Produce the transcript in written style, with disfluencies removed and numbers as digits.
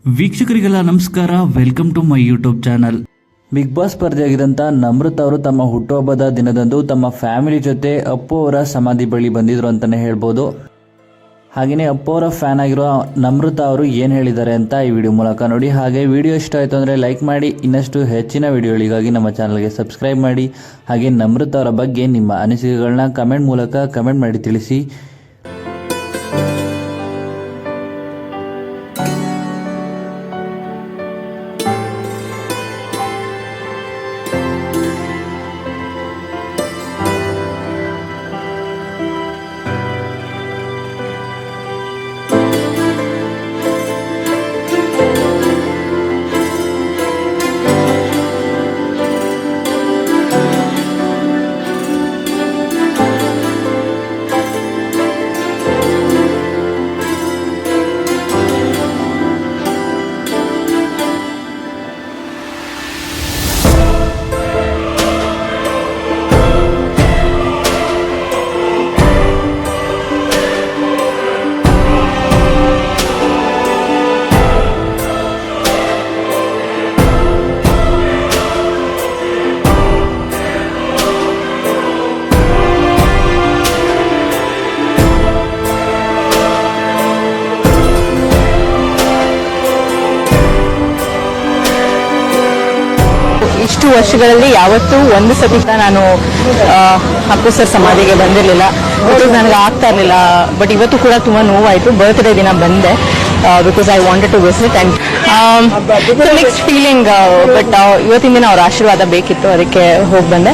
ವೀಕ್ಷಕರಿಗೆಲ್ಲ ನಮಸ್ಕಾರ, welcome to my YouTube channel. Big Boss ಸ್ಪರ್ಧೆಯಾಗಿದ್ದಂಥ ನಮ್ರತ್ ಅವರು ತಮ್ಮ ಹುಟ್ಟುಹಬ್ಬದ ದಿನದಂದು ತಮ್ಮ ಫ್ಯಾಮಿಲಿ ಜೊತೆ ಅಪ್ಪು ಅವರ ಸಮಾಧಿ ಬಳಿ ಬಂದಿದ್ರು ಅಂತಲೇ ಹೇಳ್ಬೋದು. ಹಾಗೆಯೇ ಅಪ್ಪು ಅವರ ಫ್ಯಾನ್ ಆಗಿರೋ ನಮ್ರತ ಅವರು ಏನು ಹೇಳಿದ್ದಾರೆ ಅಂತ ಈ ವಿಡಿಯೋ ಮೂಲಕ ನೋಡಿ. ಹಾಗೆ ವಿಡಿಯೋ ಇಷ್ಟ ಆಯಿತು ಅಂದರೆ ಲೈಕ್ ಮಾಡಿ, ಇನ್ನಷ್ಟು ಹೆಚ್ಚಿನ ವಿಡಿಯೋಗಳಿಗಾಗಿ ನಮ್ಮ ಚಾನಲ್ಗೆ ಸಬ್ಸ್ಕ್ರೈಬ್ ಮಾಡಿ. ಹಾಗೆ ನಮ್ರತ ಅವರ ಬಗ್ಗೆ ನಿಮ್ಮ ಅನಿಸಿಕೆಗಳನ್ನ ಕಮೆಂಟ್ ಮೂಲಕ ಕಮೆಂಟ್ ಮಾಡಿ ತಿಳಿಸಿ. ಇಷ್ಟು ವರ್ಷಗಳಲ್ಲಿ ಯಾವತ್ತೂ ಒಂದು ಸತಿ ನಾನು ಅಪ್ಪು ಸರ್ ಸಮಾಧಿಗೆ ಬಂದಿರಲಿಲ್ಲ. ಬಿಕಾಸ್ ನನಗೆ ಆಗ್ತಾ ಇರಲಿಲ್ಲ. ಬಟ್ ಇವತ್ತು ಕೂಡ ತುಂಬಾ ನೋವಾಯಿತು. ಬರ್ತ್ಡೇ ದಿನ ಬಂದೆ because I wanted to visit and next feeling. But ಇವತ್ತಿನ ದಿನ ಅವ್ರ ಆಶೀರ್ವಾದ ಬೇಕಿತ್ತು, ಅದಕ್ಕೆ ಹೋಗಿ ಬಂದೆ.